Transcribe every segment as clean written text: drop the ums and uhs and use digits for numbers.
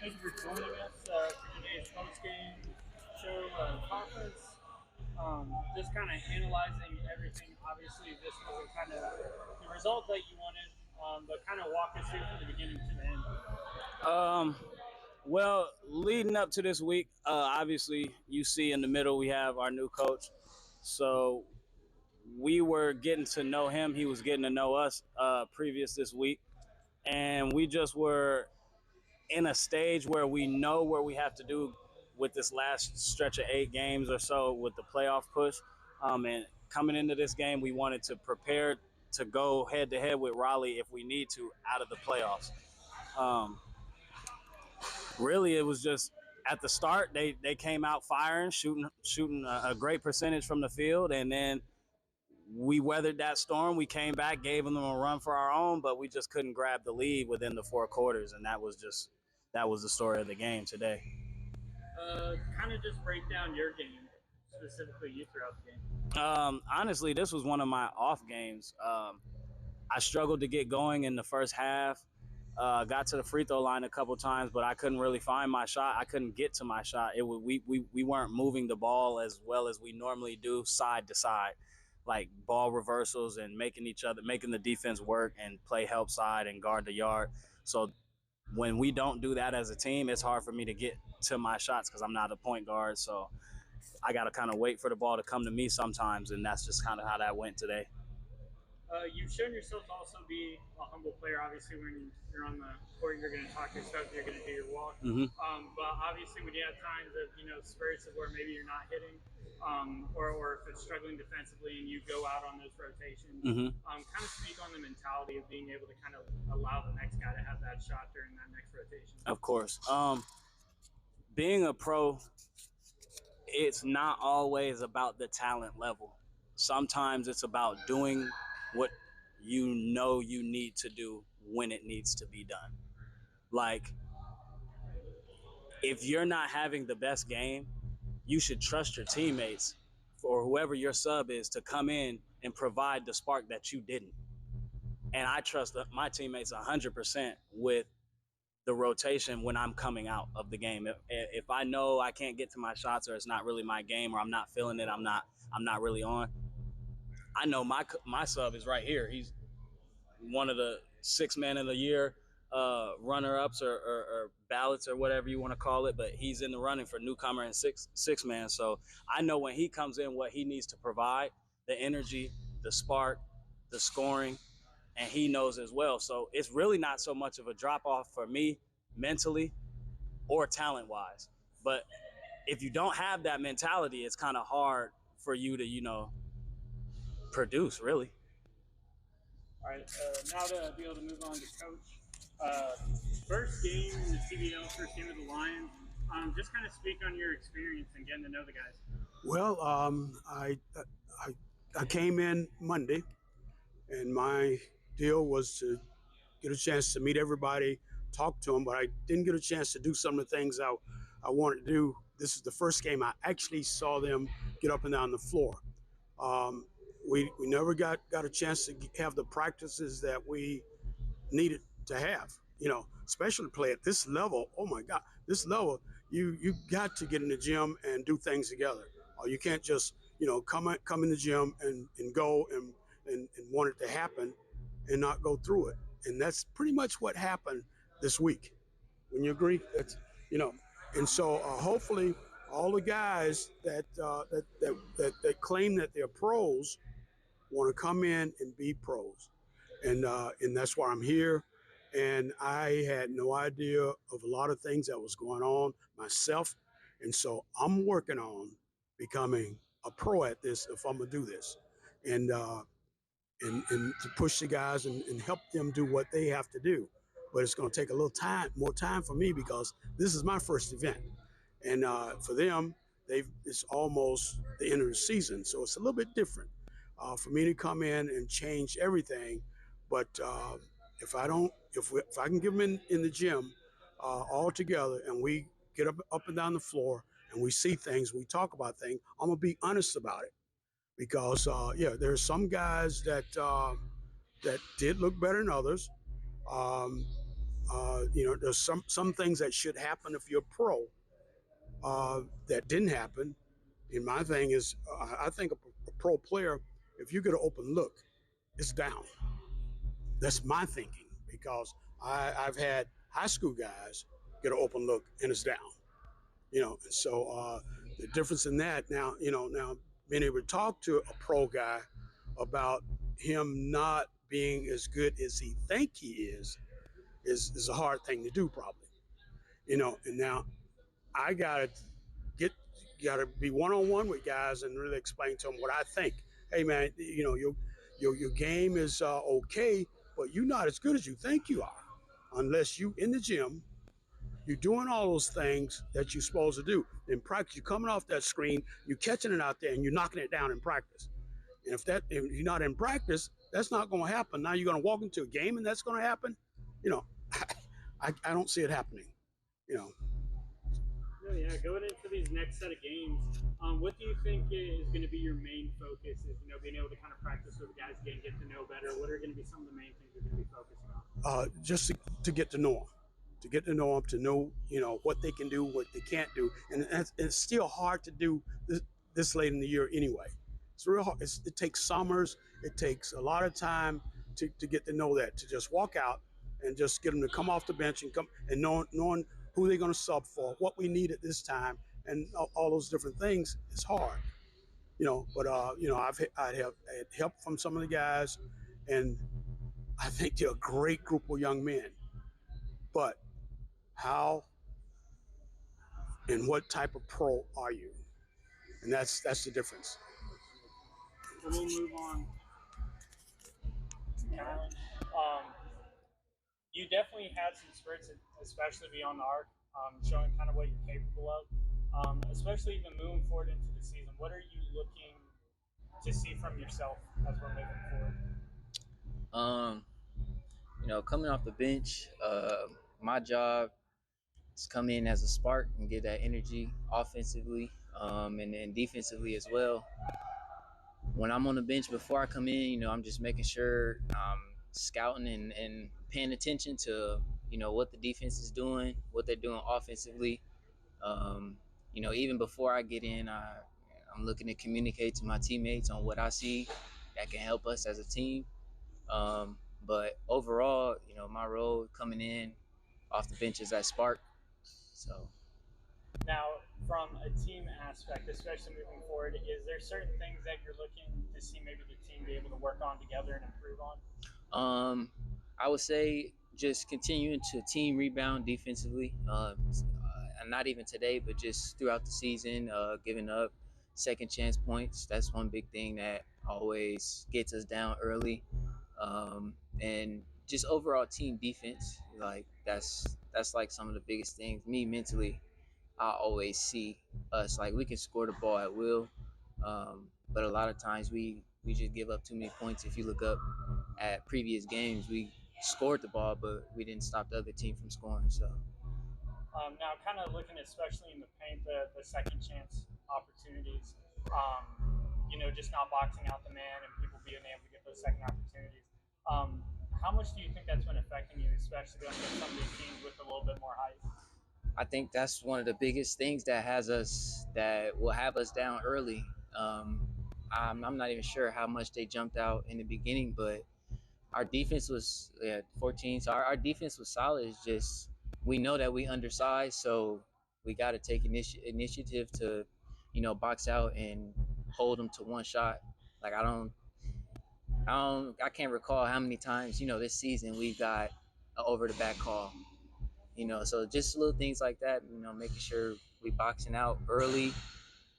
Thank you for joining us for today's post-game show conference. Just kind of analyzing everything. Obviously, this was kind of the result that you wanted, but kind of walk us through from the beginning to the end. Well, leading up to this week, obviously, you see in the middle we have our new coach. So we were getting to know him. He was getting to know us previous this week. And we just were in a stage where we know where we have to do with this last stretch of 8 games or so with the playoff push. And coming into this game, we wanted to prepare to go head to head with Raleigh if we need to out of the playoffs. Really, it was just at the start they came out firing, shooting a great percentage from the field, and then we weathered that storm. We came back, gave them a run for our own, but we just couldn't grab the lead within the 4 quarters, and that was the story of the game today. Kind of just break down your game, specifically you throughout the game. Honestly, this was one of my off games. I struggled to get going in the first half. Got to the free throw line a couple times, but I couldn't really find my shot. I couldn't get to my shot. We weren't moving the ball as well as we normally do, side to side, like ball reversals and making the defense work and play help side and guard the yard. So when we don't do that as a team, it's hard for me to get to my shots because I'm not a point guard. So I got to kind of wait for the ball to come to me sometimes, and that's just kind of how that went today. You've shown yourself to also be a humble player. Obviously, when you're on the court, you're going to talk your stuff, you're going to do your walk. But obviously, when you have times of spurts of where maybe you're not hitting, or if it's struggling defensively and you go out on those rotations, kind of speak on the mentality of being able to kind of allow the next guy to have that shot during that next rotation. Of course, being a pro, it's not always about the talent level. Sometimes it's about doing what you know you need to do when it needs to be done. Like, if you're not having the best game, you should trust your teammates or whoever your sub is to come in and provide the spark that you didn't. And I trust my teammates 100% with the rotation when I'm coming out of the game. If I know I can't get to my shots or it's not really my game or I'm not feeling it, I'm not really on, I know my sub is right here. He's one of the 6 man of the year runner-ups or ballots or whatever you want to call it, but he's in the running for newcomer and six man. So I know when he comes in what he needs to provide, the energy, the spark, the scoring, and he knows as well. So it's really not so much of a drop-off for me mentally or talent-wise. But if you don't have that mentality, it's kind of hard for you to, produce, really. All right, now to be able to move on to coach. First game in the CBL, first game of the Lions. Just kind of speak on your experience and getting to know the guys. Well, I came in Monday, and my deal was to get a chance to meet everybody, talk to them, but I didn't get a chance to do some of the things I wanted to do. This is the first game I actually saw them get up and down the floor. We never got a chance to have the practices that we needed to have, especially play at this level. Oh my God, this level, you got to get in the gym and do things together. Or you can't just, come in the gym and go and want it to happen and not go through it. And that's pretty much what happened this week. Wouldn't you agree? That's, and so hopefully all the guys that claim that they're pros want to come in and be pros. And that's why I'm here. And I had no idea of a lot of things that was going on myself. And so I'm working on becoming a pro at this if I'm going to do this. And to push the guys and help them do what they have to do. But it's going to take a little more time for me because this is my first event. And for them, it's almost the end of the season. So it's a little bit different for me to come in and change everything. But if I can get them in the gym all together and we get up and down the floor and we see things, we talk about things, I'm going to be honest about it. Because, there's some guys that did look better than others. There's some things that should happen if you're a pro that didn't happen. And my thing is, I think a pro player, if you get an open look, it's down. That's my thinking, because I've had high school guys get an open look and it's down. And so the difference in that now, now being able to talk to a pro guy about him not being as good as he think he is a hard thing to do, probably. And now I gotta be one-on-one with guys and really explain to them what I think. Hey man, your game is okay, but you're not as good as you think you are, unless you in the gym, you're doing all those things that you're supposed to do. In practice, you're coming off that screen, you're catching it out there, and you're knocking it down in practice. And if you're not in practice, that's not going to happen. Now you're going to walk into a game and that's going to happen. I don't see it happening. No, yeah, going into these next set of games, what do you think is going to be your main focus? Is being able to kind of practice with the guys again, get to know better. What are going to be some of the main things you're going to be focusing on? Just to get to know them. To get to know them, to know what they can do, what they can't do, and it's still hard to do this late in the year anyway. It's real hard. It takes summers. It takes a lot of time to get to know that. To just walk out and just get them to come off the bench and come and knowing who they're going to sub for, what we need at this time, and all those different things is hard. But I've had help from some of the guys, and I think they're a great group of young men. But how and what type of pro are you? And that's the difference. We'll move on. You definitely had some spurts, especially beyond the arc, showing kind of what you're capable of, especially even moving forward into the season. What are you looking to see from yourself as we're moving forward? Coming off the bench, my job is come in as a spark and get that energy offensively, and then defensively as well. When I'm on the bench before I come in, I'm just making sure I'm scouting and paying attention to, what the defense is doing, what they're doing offensively. Even before I get in, I'm looking to communicate to my teammates on what I see that can help us as a team. But overall, my role coming in off the bench is that spark. So now, from a team aspect, especially moving forward, is there certain things that you're looking to see maybe the team be able to work on together and improve on? I would say just continuing to team rebound defensively. Not even today, but just throughout the season, giving up second chance points. That's one big thing that always gets us down early. And just overall team defense, like that's like some of the biggest things. Me mentally, I always see us like we can score the ball at will, but a lot of times we just give up too many points. If you look up at previous games, we scored the ball, but we didn't stop the other team from scoring. So now, kind of looking especially in the paint, the second chance opportunities, just not boxing out the man and people being able to get those second opportunities. How much do you think that's been affecting you, especially going against some of these teams with a little bit more height? I think that's one of the biggest things that will have us down early. I'm not even sure how much they jumped out in the beginning, but our defense was 14. So our defense was solid. It's just we know that we undersized, so we got to take initiative to, box out and hold them to one shot. Like I can't recall how many times this season we've got an over the back call. So just little things like that. Making sure we boxing out early.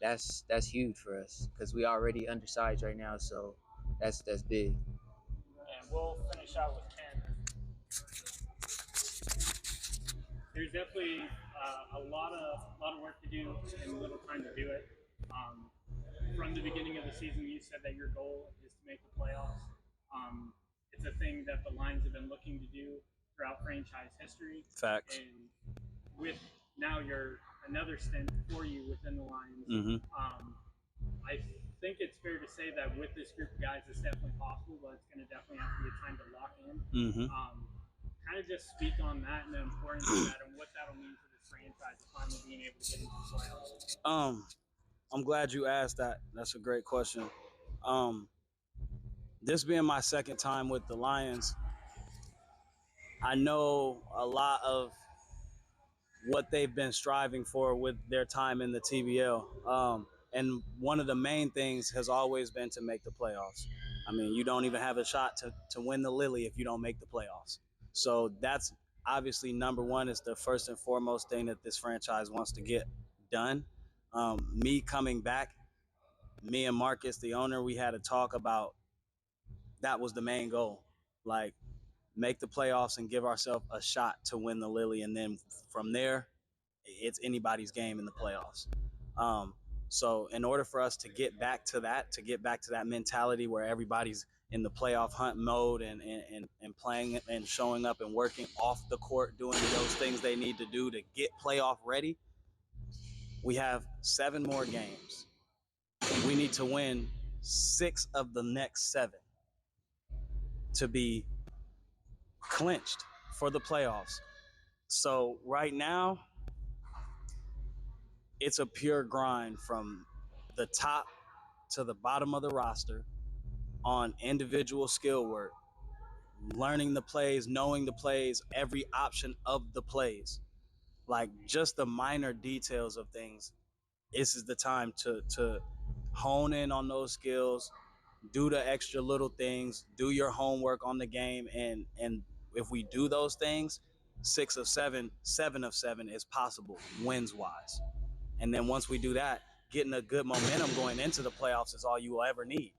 That's huge for us because we already undersized right now. So that's big. And we'll finish out with Ken. There's definitely a lot of work to do and little time to do it. From the beginning of the season, you said that your goal is to make the playoffs. It's a thing that the Lions have been looking to do throughout franchise history. Facts. And with now another stint for you within the Lions, I think it's fair to say that with this group of guys, it's definitely possible, but it's going to definitely have to be a time to lock in. kind of just speak on that and the importance of that and what that'll mean for this franchise finally being able to get into the playoffs. I'm glad you asked that. That's a great question. This being my second time with the Lions, I know a lot of what they've been striving for with their time in the TBL. And one of the main things has always been to make the playoffs. I mean, you don't even have a shot to win the Lily if you don't make the playoffs. So that's obviously number one, is the first and foremost thing that this franchise wants to get done. Me coming back, me and Marcus, the owner, we had a talk about that was the main goal. Like, make the playoffs and give ourselves a shot to win the Lily. And then from there, it's anybody's game in the playoffs. So in order for us to get back to that mentality where everybody's in the playoff hunt mode and playing and showing up and working off the court, doing those things they need to do to get playoff ready, we have 7 more games. We need to win 6 of the next 7 to be clinched for the playoffs. So right now, it's a pure grind from the top to the bottom of the roster on individual skill work, learning the plays, knowing the plays, every option of the plays, like just the minor details of things. This is the time to hone in on those skills, do the extra little things, do your homework on the game, and if we do those things, 6 of 7, 7 of 7 is possible wins wise. And then once we do that, getting a good momentum going into the playoffs is all you will ever need.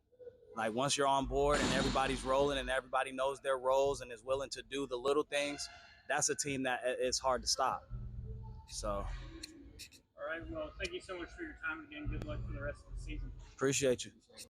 Like, once you're on board and everybody's rolling and everybody knows their roles and is willing to do the little things, that's a team that is hard to stop. So. All right. Well, thank you so much for your time again. Good luck for the rest of the season. Appreciate you.